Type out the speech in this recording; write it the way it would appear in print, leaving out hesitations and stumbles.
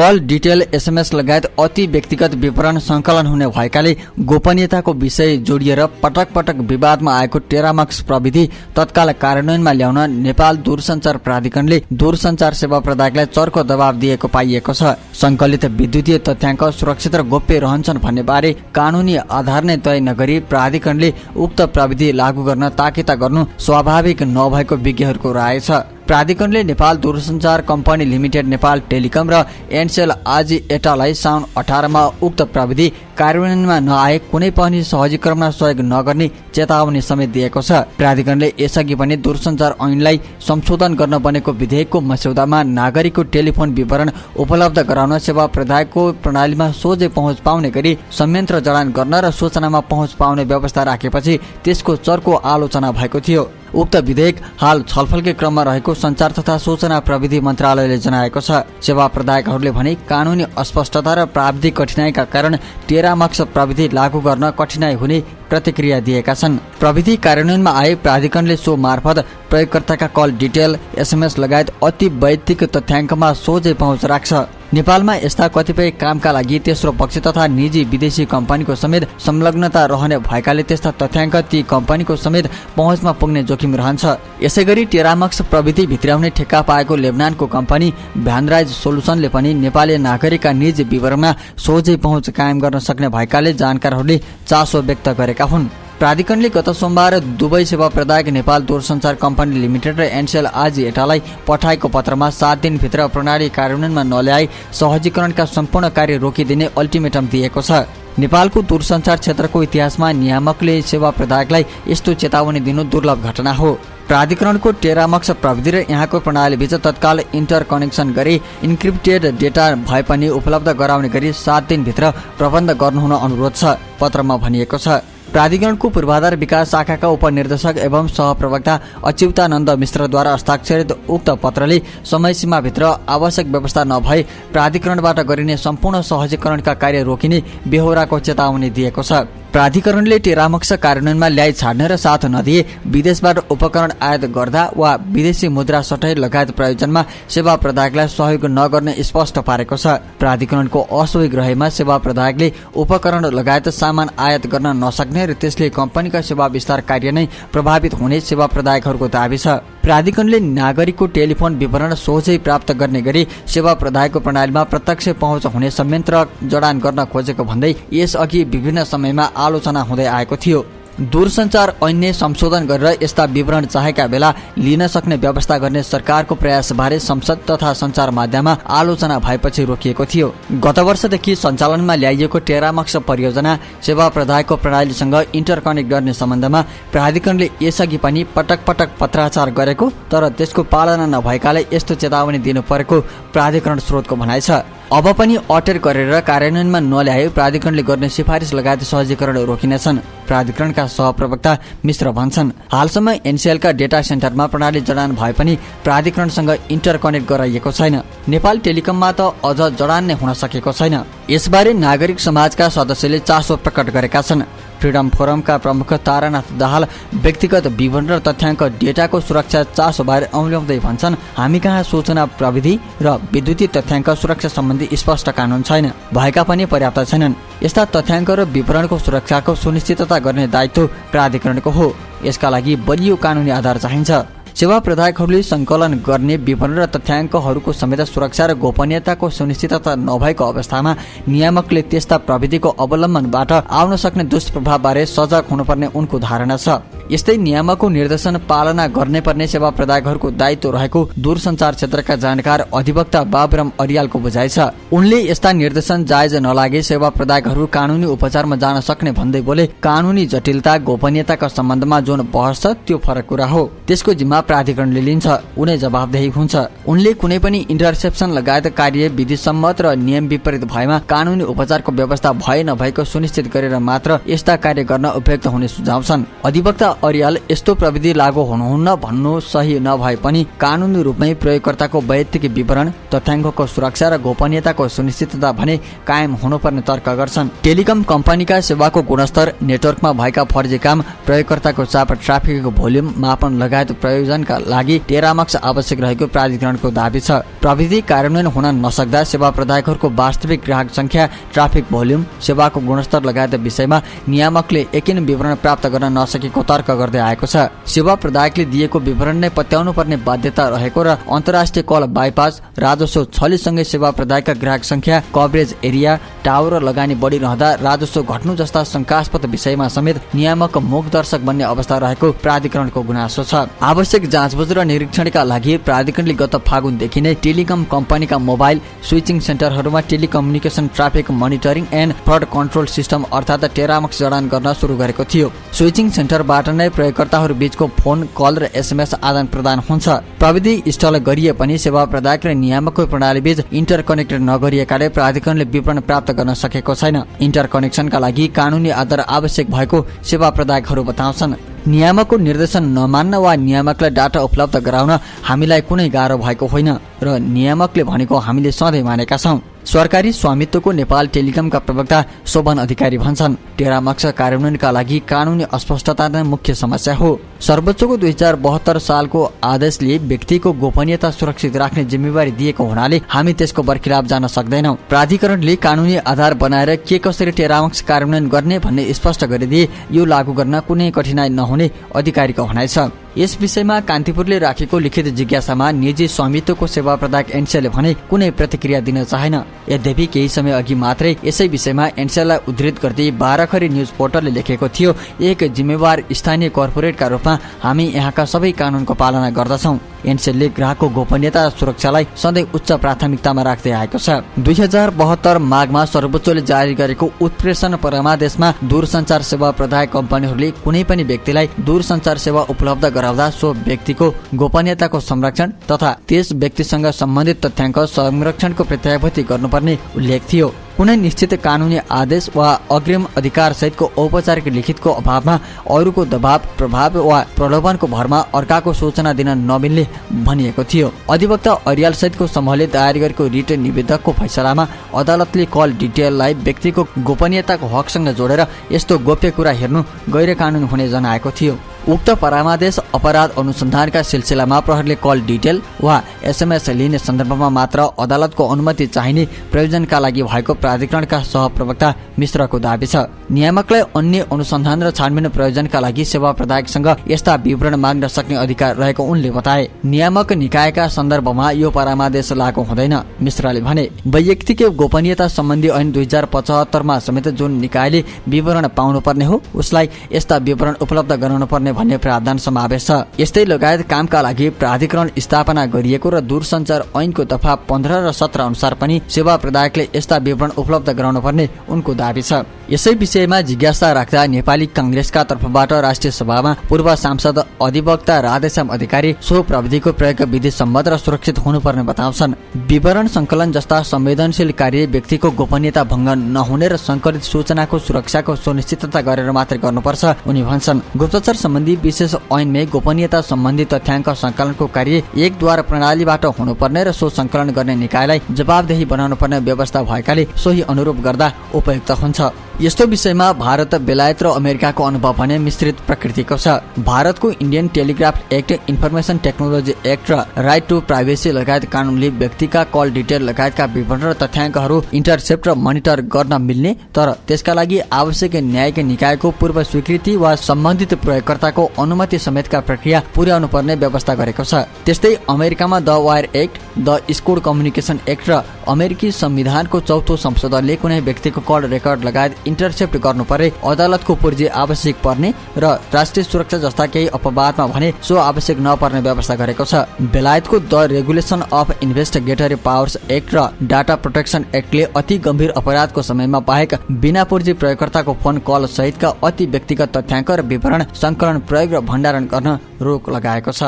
Call detail SMS लगायत अति व्यक्तिगत विवरण संकलन हुने भएकाले गोपनीयताको विषय जोडिएर पटक पटक विवादमा आएको टेरामक्स प्रविधि तत्काल कार्यान्वयनमा ल्याउन नेपाल दूरसञ्चार प्राधिकरणले दूरसञ्चार सेवा प्रदायकलाई चर्को दबाव दिएको पाइएको छ। संकलित विद्युतीय तथ्याङ्क सुरक्षित र गोप्य रहन्छन् भन्ने बारे कानूनी आधार नै तय नगरी प्राधिकरणले उक्त प्रविधि लागू गर्न ताकेता गर्नु स्वाभाविक नभएको विज्ञहरूको राय छ। प्राधिकरणले नेपाल दूरसञ्चार कम्पनी लिमिटेड, नेपाल टेलिकम र एनसेल आजी एटालाई साउन 18 मा उक्त प्रविधि कार्यान्वयनमा नआए कुनै पनि सहजीकरणमा सहयोग नगर्ने चेतावनी समेत दिएको छ। प्राधिकरणले यसअघि पनि दूरसञ्चार ऐनलाई संशोधन गर्न बनेको विधेयकको मस्यौदामा नागरिकको टेलिफोन विवरण उपलब्ध गराउन सेवा प्रदायकको प्रणालीमा सोझै पहुँच पाउने गरी संयन्त्र जडान गर्न र सूचनामा पहुँच पाउने व्यवस्था राखेपछि त्यसको चर्को आलोचना भएको थियो। उक्त विधेयक हाल छलफलकै क्रममा रहेको सञ्चार तथा सूचना प्रविधि मन्त्रालयले जनाएको छ। सेवा प्रदायकहरूले भने कानूनी अस्पष्टता र प्राविधिक कठिनाइका कारण टेरामक्स प्रविधि लागू गर्न कठिनाइ हुने प्रतिक्रिया दिएका छन्। प्रविधि कार्यान्वयनमा आए प्राधिकरणले सो मार्फत प्रयोगकर्ताका कल डिटेल, एसएमएस लगायत अति वैयक्तिक तथ्याङ्कमा सोझै पहुँच राख्छ। नेपालमा यस्ता कतिपय कामका लागि तेस्रो पक्ष तथा निजी विदेशी कम्पनीको समेत संलग्नता रहने भएकाले त्यस्ता तथ्याङ्क ती कम्पनीको समेत पहुँचमा पुग्ने जोखिम रहन्छ। यसैगरी टेरामक्स प्रविधि भित्र्याउने ठेक्का पाएको लेबनानको कम्पनी भ्यानराइज सोलुसनले पनि नेपाली नागरिकका निजी विवरणमा सोझै पहुँच कायम गर्न सक्ने भएकाले जानकारहरूले चासो व्यक्त गरेका हुन्। प्राधिकरणले गत सोमबार दुवै सेवा प्रदायक नेपाल दूरसञ्चार कम्पनी लिमिटेड र एनसेल आजी एटालाई पठाएको पत्रमा 7 दिनभित्र प्रणाली कार्यान्वयनमा नल्याई सहजीकरणका सम्पूर्ण कार्य रोकिदिने अल्टिमेटम दिएको छ। नेपालको दूरसञ्चार क्षेत्रको इतिहासमा नियामकले सेवा प्रदायकलाई यस्तो चेतावनी दिनु दुर्लभ घटना हो। प्राधिकरणको टेरामक्स प्रविधि र यहाँको प्रणालीबीच तत्काल इन्टरकनेक्सन गरी इन्क्रिप्टेड डेटा भए पनि उपलब्ध गराउने गरी 7 दिनभित्र प्रबन्ध गर्नुहुन अनुरोध छ, पत्रमा भनिएको छ। प्राधिकरणको पूर्वाधार विकास शाखाका उपनिर्देशक एवं सहप्रवक्ता अच्युतानन्द मिश्रद्वारा हस्ताक्षरित उक्त पत्रले समयसीमाभित्र आवश्यक व्यवस्था नभए प्राधिकरणबाट गरिने सम्पूर्ण सहजीकरणका कार्य रोकिने बेहोराको चेतावनी दिएको छ। प्राधिकरणले टेरामक्स कार्यान्वयनमा ल्याइ छाड्ने र साथ नदिए विदेशबाट उपकरण आयात गर्दा वा विदेशी मुद्रा सटै लगायत प्रयोजनमा सेवा प्रदायकलाई सहयोग नगर्ने स्पष्ट पारेको छ। प्राधिकरणको असहयोग रहेमा सेवा प्रदायकले उपकरण लगायत सामान आयात गर्न नसक्ने र त्यसले कम्पनीका सेवा विस्तार कार्य नै प्रभावित हुने सेवा प्रदायकहरूको दाबी छ। प्राधिकरणले नागरिकको टेलिफोन विवरण सोझै प्राप्त गर्ने गरी सेवा प्रदायकको प्रणालीमा प्रत्यक्ष पहुँच हुने संयन्त्र जडान गर्न खोजेको भन्दै यसअघि विभिन्न समयमा आलोचना हुँदै आएको थियो। दूरसञ्चार ऐन संशोधन गरेर यस्ता विवरण चाहेका बेला लिन सक्ने व्यवस्था गर्ने सरकारको प्रयासबारे संसद तथा सञ्चार माध्यममा आलोचना भएपछि रोकिएको थियो। गत वर्षदेखि सञ्चालनमा ल्याइएको टेरामक्स परियोजना सेवा प्रदायकको प्रणालीसँग इन्टरकनेक्ट गर्ने सम्बन्धमा प्राधिकरणले यसअघि पनि पटक पटक पत्राचार गरेको तर त्यसको पालना नभएकाले यस्तो चेतावनी दिनु परेको प्राधिकरण स्रोतको भनाइ छ। अब पनि अटेर गरेर कार्यान्वयनमा नल्याए प्राधिकरणले गर्ने सिफारिस लगायत सहजीकरण रोकिनेछन्, प्राधिकरणका सहप्रवक्ता मिश्र भन्छन्। हालसम्म एनसीएलका डेटा सेन्टरमा प्रणाली जडान भए पनि प्राधिकरणसँग इन्टरकनेक्ट गराइएको छैन। नेपाल टेलिकममा त अझ जडान नै हुन सकेको छैन। यसबारे नागरिक समाजका सदस्यले चासो प्रकट गरेका छन्। फ्रिडम फोरमका प्रमुख तारानाथ दाहाल व्यक्तिगत विवरण र तथ्याङ्क डेटाको सुरक्षा चासो बारे औल्याउँदै भन्छन्, हामी कहाँ सूचना प्रविधि र विद्युतीय तथ्याङ्क सुरक्षा सम्बन्धी स्पष्ट कानून छैन, भएका पनि पर्याप्त छैनन्। यस्ता तथ्याङ्क र विवरणको सुरक्षाको सुनिश्चितता गर्ने दायित्व प्राधिकरणको हो। यसका लागि बलियो कानूनी आधार चाहिन्छ। सेवा प्रदायकहरूले सङ्कलन गर्ने विवरण र तथ्याङ्कहरूको समेत सुरक्षा र गोपनीयताको सुनिश्चितता नभएको अवस्थामा नियामकले त्यस्ता प्रविधिको अवलम्बनबाट आउन सक्ने दुष्प्रभावबारे सजग हुनुपर्ने उनको धारणा छ। यस्तै नियामकको निर्देशन पालना गर्ने पर्ने सेवा प्रदायकहरूको दायित्व रहेको दूरसञ्चार क्षेत्रका जानकार अधिवक्ता बाबुराम अरियालको बुझाइ छ। उनले यस्ता निर्देशन जायज नलागे सेवा प्रदायकहरू कानूनी उपचारमा जान सक्ने भन्दै बोले, कानूनी जटिलता गोपनीयताका सम्बन्धमा जुन बहस छ त्यो फरक कुरा हो, त्यसको जिम्मा प्राधिकरणले लिन्छ, उनी जवाफदेही हुन्छ। उनले कुनै पनि इन्टरसेप्सन लगायत कार्य विधि सम्मत र नियम विपरीत भएमा कानूनी उपचारको व्यवस्था भए नभएको सुनिश्चित गरेर मात्र यस्ता कार्य गर्न उपयुक्त हुने सुझाव छन्। अधिवक्ता अर्याल यस्तो प्रविधि लागू हुनुहुन्न भन्नु सही नभए पनि कानुनी रूपमै प्रयोगकर्ताको वैयक्तिक विवरण, तथ्याङ्कको सुरक्षा र गोपनीयताको सुनिश्चितता भने कायम हुनुपर्ने तर्क गर्छन्। टेलिकम कम्पनीका सेवाको गुणस्तर, नेटवर्कमा भएका फर्जी काम, प्रयोगकर्ताको चाप, ट्राफिकको भोल्युम मापन लगायत प्रयोजनका लागि टेरामाक्स आवश्यक रहेको प्राधिकरणको दाबी छ। प्रविधि कार्यान्वयन हुन नसक्दा सेवा प्रदायकहरूको वास्तविक ग्राहक संख्या, ट्राफिक भोल्युम, सेवाको गुणस्तर लगायत विषयमा नियामकले एकिन विवरण प्राप्त गर्न नसकेको तर्क गर्दै आएको छ। सेवा प्रदायकले दिएको विवरण नै पत्याउनु पर्ने बाध्यता रहेको र अन्तर्राष्ट्रिय कल बाइपास, राजस्व छलीसँगै सेवा प्रदायकका ग्राहक संख्या, कभरेज एरिया, टावर र लगानी बढी रहँदा राजस्व घट्नु जस्ता शंकास्पद विषयमा समेत नियामक मूकदर्शक बन्ने अवस्था रहेको प्राधिकरणको गुनासो छ। आवश्यक जाँचबुझ र निरीक्षणका लागि प्राधिकरणले गत फागुनदेखि नै टेलिकम कम्पनीका मोबाइल स्विचिङ सेन्टरहरूमा telecommunication traffic monitoring and fraud control system अर्थात् टेरामाक्स जडान गर्न सुरु गरेको थियो। स्विचिङ सेन्टरबाट नै प्रयोगकर्ताहरू बीचको फोन, कल र एसएमएस आदान प्रदान हुन्छ। प्रविधि इन्स्टल गरिए पनि सेवा प्रदायक र नियामकको प्रणालीबीच इन्टरकनेक्टेड नगरिएकाले प्राधिकरणले विवरण प्राप्त गर्न सकेको छैन। इन्टरकनेक्सनका लागि कानुनी आधार आवश्यक भएको सेवा प्रदायकहरू बताउँछन्। नियामकको निर्देशन नमान्न वा नियामकलाई डाटा उपलब्ध गराउन हामीलाई कुनै गाह्रो भएको होइन र नियामकले भनेको हामीले सधैँ मानेका छौँ। सरकारी स्वामित्वको नेपाल टेलिकमका प्रवक्ता शोभन अधिकारी भन्छन्, टेरामाक्स कार्यान्वयनका लागि कानुनी अस्पष्टता नै मुख्य समस्या हो। सर्वोच्चको 2072 सालको आदेशले व्यक्तिको गोपनीयता सुरक्षित राख्ने जिम्मेवारी दिएको हुनाले हामी त्यसको बर्खिलाफ जान सक्दैनौँ। प्राधिकरणले कानुनी आधार बनाएर के कसरी टेरामाक्स कार्यान्वयन गर्ने भन्ने स्पष्ट गरिदिए यो लागू गर्न कुनै कठिनाई नहुने अधिकारीको भनाइ छ। यस विषयमा कान्तिपुरले राखेको लिखित जिज्ञासामा निजी स्वामित्वको सेवा प्रदायक एनसेलले भने कुनै प्रतिक्रिया दिन चाहेन। यद्यपि केही समय अघि मात्रै यसै विषयमा एनसेललाई उद्धृत गर्दै 12 खरी न्युज पोर्टलले लेखेको थियो, एक जिम्मेवार स्थानीय कर्पोरेटका रूपमा हामी यहाँका सबै कानुनको पालना गर्दछौँ। एनसेलले ग्राहकको गोपनीयता र सुरक्षालाई सधैँ उच्च प्राथमिकतामा राख्दै आएको छ। 2072 माघमा सर्वोच्चले जारी गरेको उत्प्रेषण परमादेशमा दूरसञ्चार सेवा प्रदायक कम्पनीहरूले कुनै पनि व्यक्तिलाई दूरसञ्चार सेवा उपलब्ध गराउँदा सो व्यक्तिको गोपनीयताको संरक्षण तथा त्यस व्यक्तिसँग सम्बन्धित तथ्याङ्क संरक्षणको प्रत्याभूति गर्नुपर्ने उल्लेख थियो। कुनै निश्चित कानुनी आदेश वा अग्रिम अधिकार सहितको औपचारिक लिखितको अभावमा अरूको दबाव, प्रभाव वा प्रलोभनको भरमा अर्काको सूचना दिन नमिल्ने भनिएको थियो। अधिवक्ता अर्याल सहितको समूहले दायर गरेको रिट निवेदकको फैसलामा अदालतले कल डिटेललाई व्यक्तिको गोपनीयताको हकसँग जोडेर यस्तो गोप्य कुरा हेर्नु गैर कानुनी हुने जनाएको थियो। उक्त परामादेश अपराध अनुसन्धानका सिलसिलामा प्रहरीले कल डिटेल वा एसएमएस लिने सन्दर्भमा मात्र अदालतको अनुमति चाहिने प्रयोजनका लागि भएको प्राधिकरणका सहप्रवक्ता मिश्रको दाबी छ। नियामकलाई अन्य अनुसन्धान र छानबिन प्रयोजनका लागि सेवा प्रदायकसँग यस्ता विवरण माग्न सक्ने अधिकार रहेको उनले बताए। नियामक निकायका सन्दर्भमा यो परामादेश लागू हुँदैन, मिश्रले भने। वैयक्तिक गोपनीयता सम्बन्धी ऐन 2075 मा समेत जुन निकायले विवरण पाउनुपर्ने हो उसलाई यस्ता विवरण उपलब्ध गराउनुपर्ने भन्ने प्रावधान समावेश छ। यस्तै लगायत कामका लागि प्राधिकरण स्थापना गरिएको र दूरसञ्चार ऐनको दफा 15 र 17 अनुसार पनि सेवा प्रदायकले यस्ता विवरण उपलब्ध गराउनुपर्ने उनको दाबी छ। यसै विषयमा जिज्ञासा राख्दा नेपाली कांग्रेसका तर्फबाट राष्ट्रिय सभामा पूर्व सांसद अधिवक्ता राधेश्याम अधिकारी सो प्रविधिको प्रयोग विधि सम्मत र सुरक्षित हुनुपर्ने बताउँछन्। विवरण संकलन जस्ता संवेदनशील कार्य व्यक्तिको गोपनीयता भङ्ग नहुने र संकलित सूचनाको सुरक्षाको सुनिश्चितता गरेर मात्रै गर्नुपर्छ उनी भन्छन्। गुप्तचर सम्बन्धी विशेष ऐनमै गोपनीयता सम्बन्धी तथ्याङ्क संकलनको कार्य एकद्वार प्रणालीबाट हुनुपर्ने र सो संकलन गर्ने निकायलाई जवाबदेही बनाउनु पर्ने व्यवस्था भएकाले सोही अनुरूप गर्दा उपयुक्त हुन्छ। यस्तो विषयमा भारत, बेलायत र अमेरिकाको अनुभव भने मिश्रित प्रकृतिको छ। भारतको Indian telegraph act, information technology act र राइट टु प्राइभेसी लगायत कानुनले व्यक्तिका कल डिटेल लगायतका विवरण र तथ्याङ्कहरू इन्टरसेप्ट र मोनिटर गर्न मिल्ने, तर त्यसका लागि आवश्यक न्यायिक निकायको पूर्व स्वीकृति वा सम्बन्धित प्रयोगकर्ताको अनुमति समेतका प्रक्रिया पुर्याउनु पर्ने व्यवस्था गरेको छ। त्यस्तै अमेरिकामा the wire act, the स्कोड communication act र अमेरिकी संविधानको 4औं संशोधनले कुनै व्यक्तिको कल रेकर्ड लगायत इन्टरसेप्ट गर्नु परे अदालतको पुर्जी आवश्यक पर्ने र राष्ट्रिय सुरक्षा जस्ता केही अपवादमा भने सो आवश्यक नपर्ने व्यवस्था गरेको छ। बेलायतको the regulation of investigatory powers act र डाटा प्रोटेक्सन एक्टले अति गम्भीर अपराधको समयमा बाहेक बिना पुर्जी प्रयोगकर्ताको फोन कल सहितका अति व्यक्तिगत तथ्याङ्क र विवरण संकलन, प्रयोग र भण्डारण गर्न रोक लगाएको छ।